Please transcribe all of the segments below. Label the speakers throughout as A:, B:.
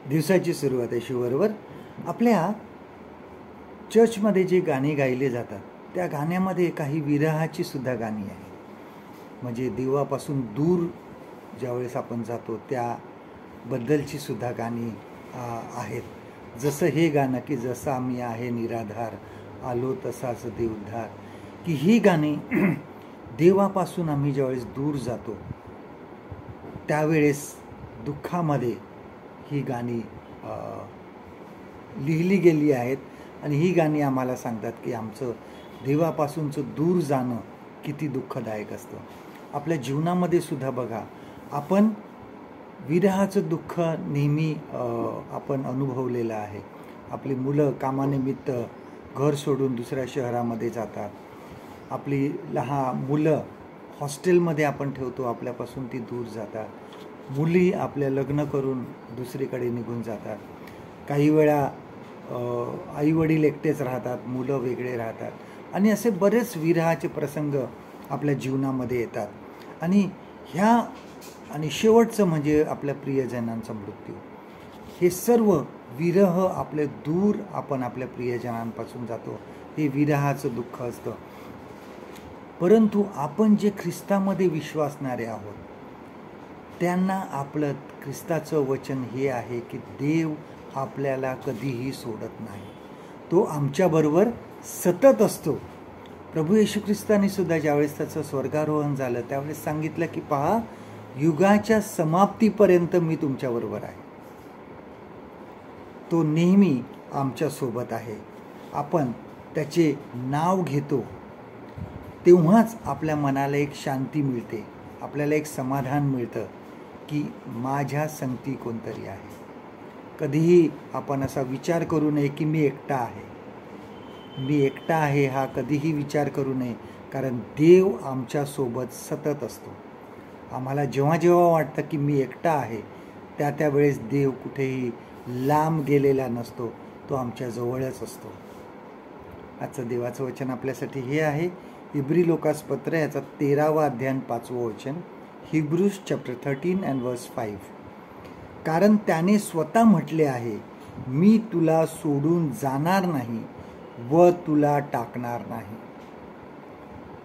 A: दिवसाची सुरुवात आहे शिवबरोबर. आपल्या चर्चमध्ये जे गाणी गायले जातात त्या गाण्यामध्ये काही विरहाची सुद्धा गाणी आहे. म्हणजे देवापासून दूर ज्यावेळेस आपण जातो त्याबद्दलची सुद्धा गाणी आहेत. जसं हे गाणं की जसं आम्ही आहे निराधार आलो तसाच देवधार, की ही गाणी देवापासून आम्ही ज्यावेळेस दूर जातो त्यावेळेस दुःखामध्ये ही गाणी लिहिली गेली आहेत. आणि ही गाणी आम्हाला सांगतात की आमचं देवापासूनचं दूर जाणं किती दुःखदायक असतं. आपल्या जीवनामध्ये सुद्धा बघा, आपण विरहाचं दुःख नेहमी आपण अनुभवलेलं आहे. आपली मुलं कामानिमित्त घर सोडून दुसऱ्या शहरामध्ये जातात. आपली लहान मुलं हॉस्टेलमध्ये आपण ठेवतो, आपल्यापासून ती दूर जातात. मुली आपल्या लग्न करून दुसरीकडे निघून जातात. काही वेळा आईवडील एकटेच राहतात, मुलं वेगळे राहतात. आणि असे बरेच विरहाचे प्रसंग आपल्या जीवनामध्ये येतात. आणि शेवटचं म्हणजे आपल्या प्रियजनांचा मृत्यू. हे सर्व विरह आपले दूर आपण आपल्या प्रियजनांपासून जातो, हे विरहाचं दुःख असतं. परंतु आपण जे ख्रिस्तामध्ये विश्वासणारे आहोत त्यांना आपलं ख्रिस्ताचं वचन हे आहे की देव आपल्याला कधीही सोडत नाही, तो आमच्याबरोबर सतत असतो. प्रभू येशू ख्रिस्ताने सुद्धा ज्यावेळेस त्याचं स्वर्गारोहण झालं त्यावेळेस सांगितलं की पहा, युगाच्या समाप्तीपर्यंत मी तुमच्याबरोबर आहे. तो नेहमी आमच्यासोबत आहे. आपण त्याचे नाव घेतो तेव्हाच आपल्या मनाला एक शांती मिळते, आपल्याला एक समाधान मिळतं की माझ्या संगती कोणतरी आहे. कधीही आपण असा विचार करू नये की मी एकटा आहे हा कधीही विचार करू नये, कारण देव आमच्यासोबत सतत असतो. आम्हाला जेव्हा जेव्हा वाटतं की मी एकटा आहे त्यावेळेस देव कुठेही लांब गेलेला नसतो, तो आमच्या जवळच असतो. आजचं देवाचं वचन आपल्यासाठी हे आहे, इब्री लोकास पत्र याचा 13वा अध्याय 5वं वचन, हिब्रूज चॅप्टर 13 and verse 5. कारण त्याने स्वतः म्हटले आहे, मी तुला सोडून जाणार नाही व तुला टाकणार नाही.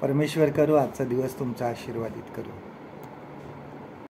A: परमेश्वर करो आजचा दिवस तुमचा आशीर्वादित करू.